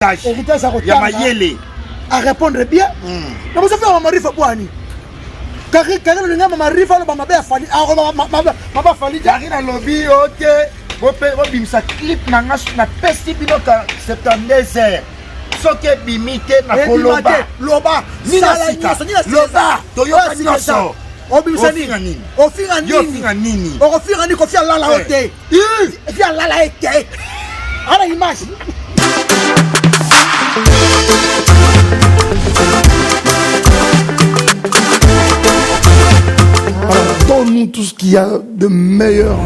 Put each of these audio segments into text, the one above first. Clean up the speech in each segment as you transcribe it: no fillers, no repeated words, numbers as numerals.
héritage à répondre bien. Mais vous avez un mari fait quoi? Car le nom mari fait le mama fali. Mama fali. Carina lobby ok. Vous bimsa clip na pesti binoka 72 soke bimite na koloba. Loba. Loba. Toyoka nyoso. Obimsani. Ofinga nini? Ofinga nini kofia lala ote. Fia lala ete. Ala image. Donne-nous tout ce qu'il y a de meilleur.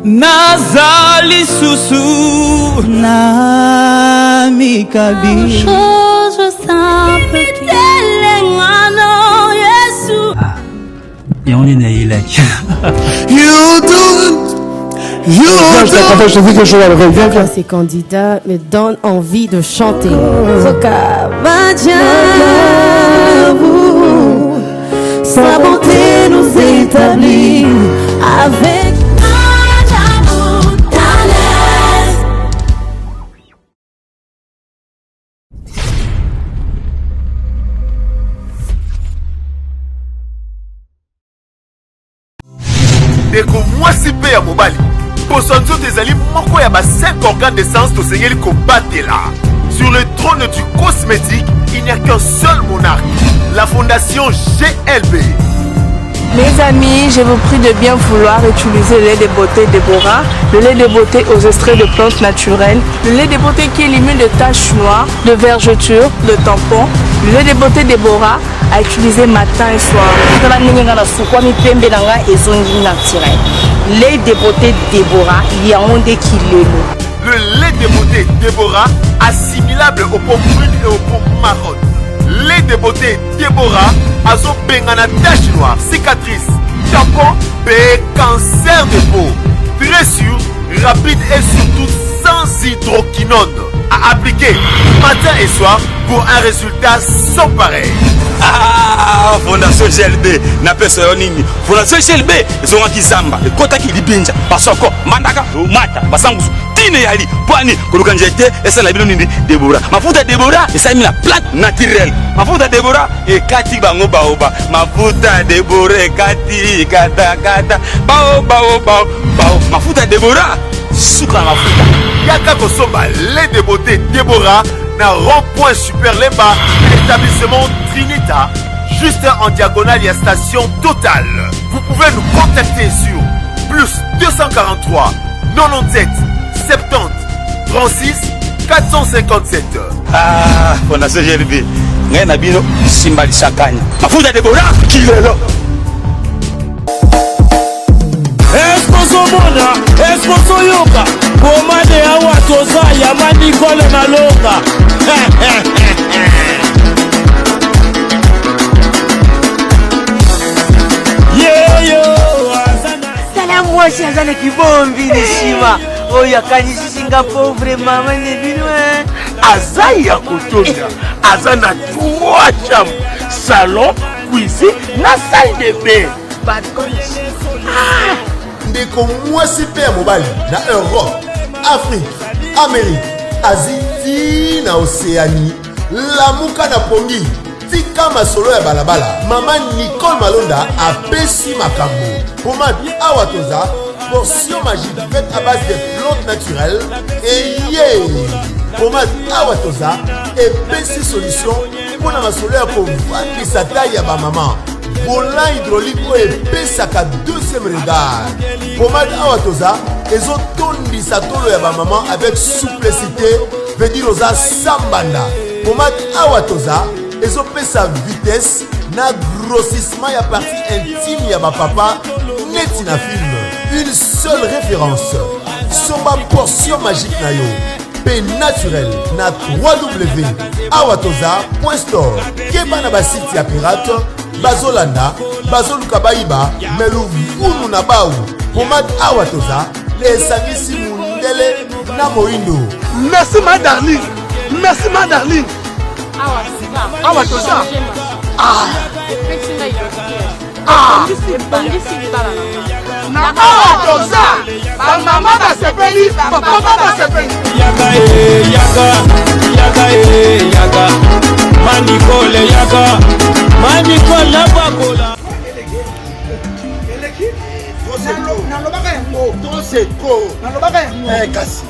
Nazali susu na mikabi. Chose simple qui telengano Yesu. Yoni na ilaki. Je dis quelque chose à l'oreille. Ces candidats me donnent envie de chanter. Sa bonté nous établit avec Deko mwasi pe ya mobali Posanzo tezali moko ya ba 5 organes d'essence to seigneur kobatela. Sur le trône du cosmétique, il n'y a qu'un seul monarque, la fondation GLB. Mes amis, je vous prie de bien vouloir utiliser le lait de beauté Déborah, le lait de beauté aux extraits de plantes naturelles, le lait de beauté qui élimine les taches noires, de vergetures, de tampons, le lait de beauté Déborah à utiliser matin et soir. Lait de beauté Déborah, il y a un des kilos. Le lait de beauté Déborah, assimilable aux pommes brunes et aux pommes marron. Lait de beauté Déborah, azo bengana tache noire, cicatrice, tampon, cancer de peau. Très sûr, rapide et surtout sans hydroquinone. À appliquer matin et soir pour un résultat sans pareil. Ah, Fondation GLB, n'a pas ce nini. Fondation GLB, ils ont un kizamba, et kota qui libinja, parce que mandaka, mata, basangus, tine yali, poani, kolokanjete, et ça la binoni Déborah. Ma fouta Déborah, et ça mis la plate naturelle. Ma fouta Déborah, et kati bango baoba. Ma fouta Déborah, kati, kata, bao. Ma fouta Déborah, soukra ma fouta. Yaka Kosomba, lait de beauté Déborah, na rond-point Super Lemba, l'établissement Trinita, juste en diagonale, il y a station Total. Vous pouvez nous contacter sur plus 243 97 70 36 457. Ah, Fondation GLB, ngay na bino simbali sakanya. Mafuta Déborah, kilelo. Esposo mona, esposo yoka. Bomade ya watoza ya manikole na longa. Salamu washi azana kibombi nishima. Oya kanyishi Singapore vraiment mane binwe. Azaya kotonda. Azana 3 chambres. Salon, cuisine, na salle de bain. Ndeko mwasi pe ya mobali na Europe, Afrique, Amérique, Asie na Océanie, lamuka na pongi, tika masolo ya balabala. Mama Nicole Malonda apesi makambo. Pomade awatoza, portion magique faite à base de plantes naturelles et pomade awatoza epesi solution pour na masolo ya kovandisa taille ya ba maman. Volant hydraulique epesaka deuxième regard. Pomade awatoza ezotondisa tolo ya ba maman avec souplicité, veut dire oza sambanda. Pomade awatoza ezopesa vitesse na grossissement ya partie intime ya ba papa neti na film. Une seule référence. Somba portion magique na yo. P naturel na www.awatoza.store. Keba na ba site ya pirate bazolanda bazoluka bayiba melu ngunu na bawu. Pomade awatoza esangisi mundele na moindo. Merci ma darling. Merci ma darling. Awatoza. Na awatoza. Ba mama ba sepeli, papa ba sepeli. Yaga. yaka yaka Manicole yaka Manicole la bakola nalobaka yango toseko nalobaka yango kasi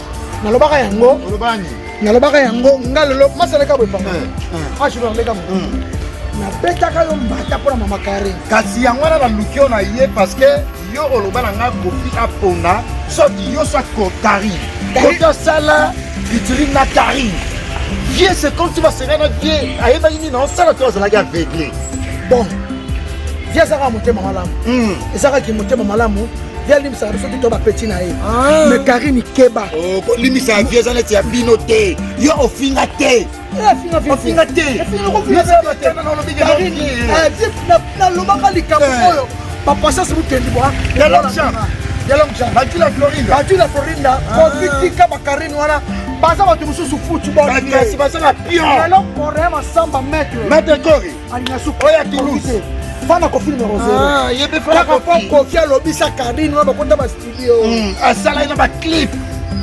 nalobaka yango olobani nalobaka yango nga lelo masaleka boye papa ashiloleka mo nabetaka yo mbata mpona mama Karen kasi yango wana naluki yo na ye parce que yo oloba na nga Kofi apona soki yo sa Karine Kofi asala featuring na Karine vie c'est comme tu vas serrer na vie ayebaki nini osala to ozalaki aveugle bon vie ezalaka motema malamu ezalaki motema malamu vie alimbisaka biso tito bapeti na ye mais Karine keba kolimbisa vie eza neti ya bino te yo ofinga te ofinga te nalobaka likambo oyo bapasasi mutendi bwa batula Florinda kovitika bakarine wana baza bato mosusu futballkasi baza na pion korea masamba maître kori alinga suku oyo ya toulouse fana Kofi numéro 0 kaka po Kofi alobisa Karine wana bakota bastudio asalaki na baclip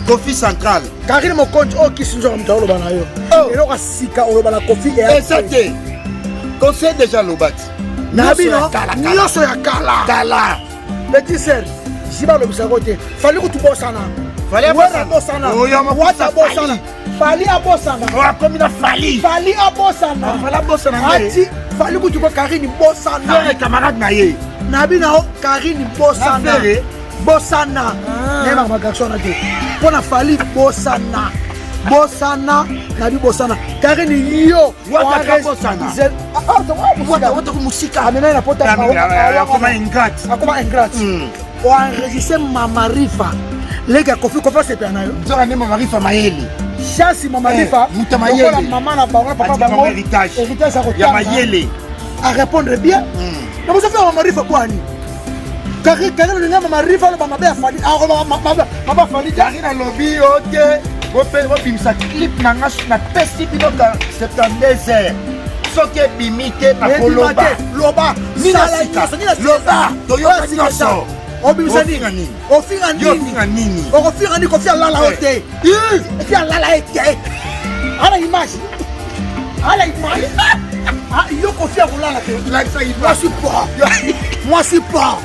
Kofi central Karine mokonzi oyo kisinzoka moto oloba na yo eloko asika oloba na Kofi eza te conseil déjà lobati na bino nyonso ya kala petit ser jiba alobisako te fali kutu bosana wera bosana wata bosana fali abosana akomi na fali abosana ati fali kutu ko Karine bosana camarade na ye na bino Karine bosana neba magarçon na te mpona fali bosana na bibosana Karine yo wata kumusika amena na pota akoma ingrate oenregistre Mama Rifa lega Kofi asepela na yo nzoka nde Mama Rifa mayele chasi Mama Rifa lokola mama na bango na papa bango héritage ya mayele a répondre bien na bozo faire Mama Rifa bwani Karine olinga Mama Rifa loba mabe afali maba afali Karine alobi yo te bobimisa clip na nga napesi bino 72 heures soki ebimi te nakoloba loba toyoka nyonso obimisa nini ofinga nini okofinga nini Kofi alala yo te eki alala ye te ala image yo Kofi akolala te mwasi pa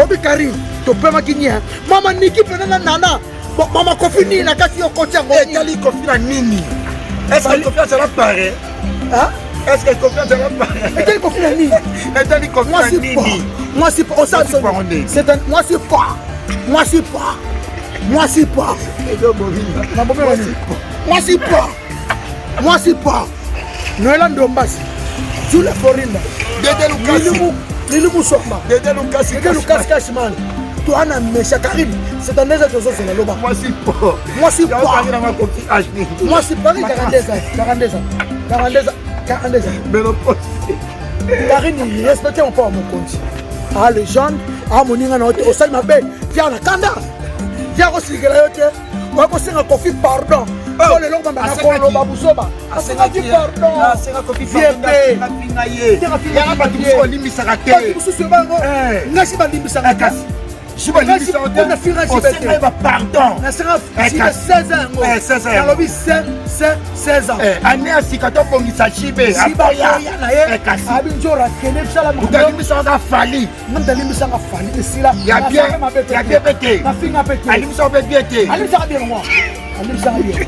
obi Karine topemaki nia mama niki pena na nana mama Kofi nini na kasi yo koti yango etali Kofi na nini est-ce que Kofi azala pare est-ce que Kofi azala pare etali Kofi na nini etali Kofi na nini mwasi pa c'est un mwasi pa Noela Ndombasi Julia Florinda Dede Lukasi Lilimu Sokma Dede Lukasi Kashman toi na mesha Karine c'est un des autres c'est la loba mwasi pa Karine respecte mon papa mon compte légende moninga na hote osali mabe via na kanda via kosikela yo te wakosenga Kofi pardon po lelo bamba na koloba busoba asengaki pardon yanga bato mosusu olimbisaka te mosusu bango ngasi balimbisaka kasi osengai bapardon nasenga 16 ans nalobi 16 ans ane ya sika tobongisa shibe aboya na ye abi njora kende bisala utalimbisaka fali ndalimbisaka fali esila ya bien pete nafinga pete alimbisaka mpe bien te alimbisaka bien moi alimbisaka bien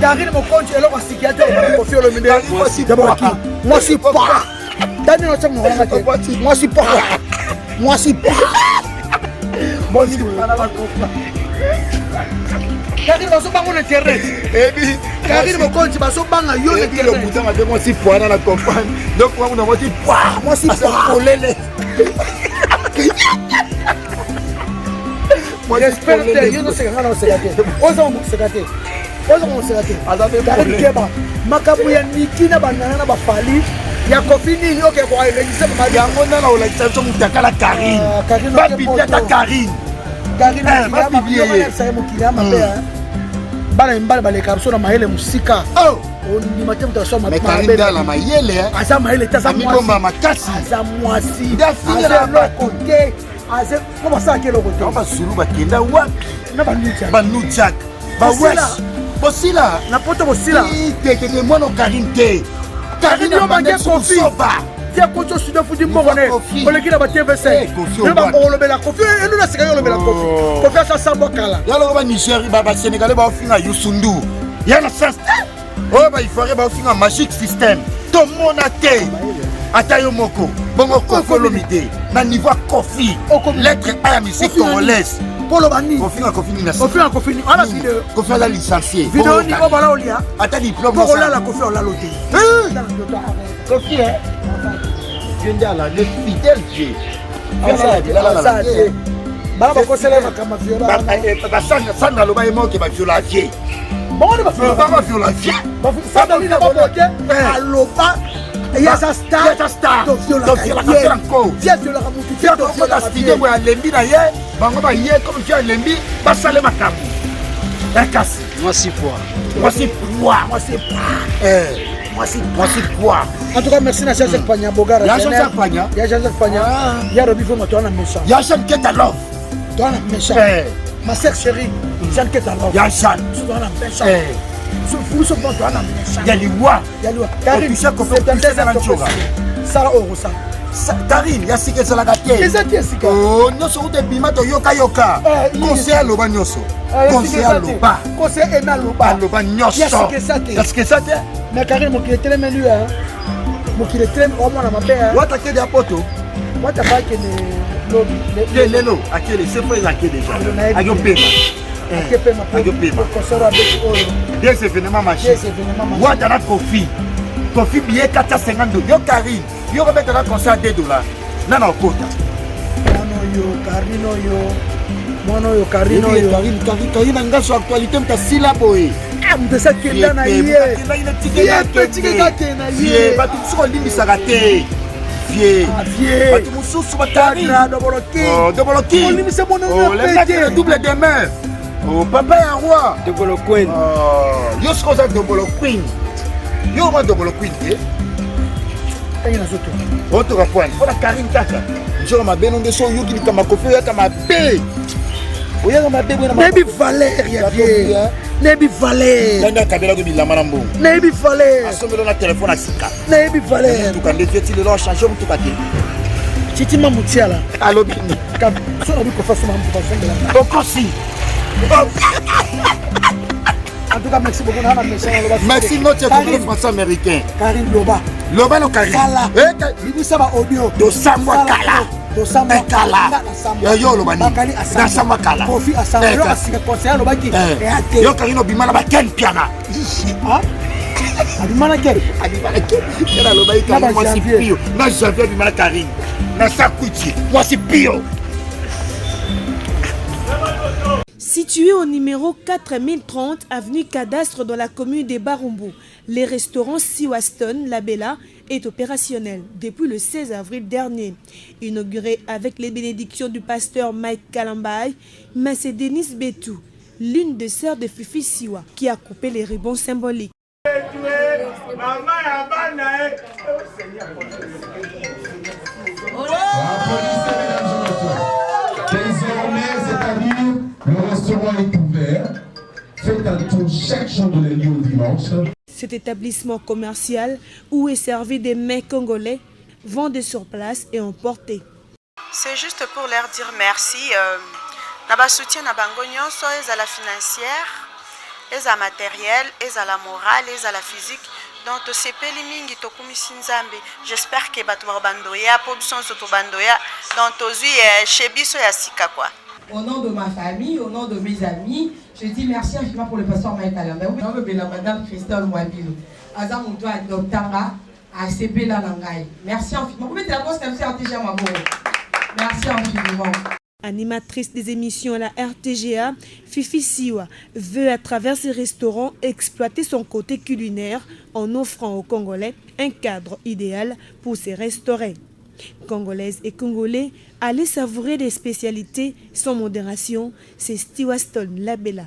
Karine mokonzi eloko asikia te Kofi olomide mwasi pa dani no tsango ngaka te mwasi pa Bonjour. Karine basobanga na internet. Karine mokonzi basobanga yo na internet. Le bouton avec moi si poana la comprendre. Donc on a moi si poa, moi si olele. Moi j'espère que yo no se gana no se gate. Ozo mo se gate. Karine keba makabu ya nikina banana na bafali. Ya Kofi nini oke kwa register mama yango na la lecture mutakala Karine. Ba bibiata Karine. Karine sa mukila mabe bana mbala baleka biso na mayele musika ni matem to so mabe Karine la mayele asa mayele tasa bomba makasi asa mwasi dafinga na lokote asa ko basa ke lokote ba zulu bakenda wapi na banucha ba wesh Bosila. Na poto Bosila. T'es moi non Karine T. Karine yo mangue Kofi. Tia kocho studio fudi mbongone. Koleki na ba TVC. Yo ba olobela Kofi. Eno na sika yo olobela Kofi. Kofi asa sambo kala. Ya lo ba Nigeria ba Sénégalais ba ofinga Youssou. Ya na sens. Oh ba ifare ba ofinga Magic System. To mona te. Ata yo moko. Bongo Kofi Olomide. Na niveau Kofi. Lettre A ya musique congolaise. Polo bani. Kofi ni na. Kofi ni. Ala video. Kofi ala licencié. Video ni ko bala olia. Ata diplôme. Polo la Kofi ola loté. Kofi hein. La le fidèle Dieu. Baba ko sele makama viola. Sandra loba emo ke ba viola vie. Bon ba viola vie. Sandra ni na bobo ke aloba. Ya sa star. Ya sa star. Do viola ko. Ya viola ka mutu. Ya do viola studio bo lembi na ye. Bango ba ye comme tu as lembi ba sale makama. Ekasi. Moi si poids. Moi c'est quoi? En tout cas, merci à Jean-Jacques Pagna. Il y a Jean-Jacques Pagna. Il y a Jean-Jacques Pagna. Il y a Roby Fonga, toi, on a méchant. Il y a Jean Ketalov. Toi, on a méchant. Ma sœur chérie, Jean Ketalov. Il y a Jean. Toi, on a méchant. Pour ce point, toi, on a méchant. Il y a Liwa. Karine, c'est un désert de Kofi. Sarah Orosa. Karine, il y a Sike Salagate. Oh, nous sommes des bimato yoka. Conseil Loba Nyoso. Conseil Loba. Conseil Ena Loba. Loba Nyoso. Il y a Sike Sate. Mais Karine, mon qui est très menu, hein. Mon qui est très au moins à ma paix. What a quel apoto? What a pas que les lots, à quel c'est fait à quel déjà? À yo pema. À yo pema. Bien c'est événement marché. What a la Kofi? Kofi billet 450 $. Yo Karine, yo remettre la concert à $2. Nana okota. Mono yo Karine. Karine anga sur actualité mta syllabo e. De ça qui est là, il est petit gars. Vieux, pas tout sur l'immissaire. Vieux, pas tout sur sur Tari. Doboloki. On limite mon nom. Le double de main. Oh, papa est un roi. Doboloquin. Yo ce qu'on a Doboloquin. Yo ma Doboloquin. Il y a autre. Autre point. On a Karine Kaka. Je ma benon de son yo qui kama kofi ya kama be. Oya ma be na. Nebi Valéria vieux. Nebi Valère. Nanda kabela ko bilama nambo. Nebi Valère. Asomelo na téléphone asika. Nebi Valère. Tu kan levier le lo changer mu tukati. Titi mamutiala. Allo bini. Kam so na bi ko fasu mamu ko fengela. Bokosi. En tout cas merci beaucoup na merci. Merci notre collègue français américain. Karine Loba. Loba no Karine. Bibi saba audio. Do Samwa Kala. Do Samwa Kala. Yo Loba ni. Na Samwa Kala. Kofi asamba yo asika conseil Loba ki. Yo Karine obimana ba ken piana. Ah? Abimana ken. Kela Loba Karine moi c'est pio. Na Janvier obimana Karine. Na Sakuti. Moi c'est pio. Situé au numéro 4030 avenue Cadastre dans la commune de Barumbu, le restaurant Siwaston La Bella est opérationnel depuis le 16 avril dernier. Inauguré avec les bénédictions du pasteur Mike Kalambay, mais c'est Denise Betou, l'une des sœurs de Fifi Siwa, qui a coupé les ribbons symboliques. Désormais, c'est-à-dire, le restaurant est ouvert. Faites un tour chaque jour de lundi au dimanche. Cet établissement commercial où est servi des mets congolais, vendés sur place et emportés. C'est juste pour leur dire merci. Naba soutien na bango nyonso, ezala financière, ezala matériel, ezala morale, ezala physique. Donc tosepeli mingi tokumisi nzambe. J'espère que bato bandoya po biso to bandoya donc tozui chez biso ya sika quoi. Au nom de ma famille, au nom de mes amis, je dis merci infiniment pour le pasteur Mike Kalambay. Au nom de la madame Christelle Mwabilo. Aza muto a doctara a CP la langai. Merci infiniment. Vous mettez la bosse comme ça RTGA Mabo. Merci infiniment. Animatrice des émissions à la RTGA, Fifi Siwa veut à travers ses restaurants exploiter son côté culinaire en offrant aux Congolais un cadre idéal pour se restaurer. Congolaises et Congolais, allez savourer des spécialités sans modération, c'est Siwaston La Bella.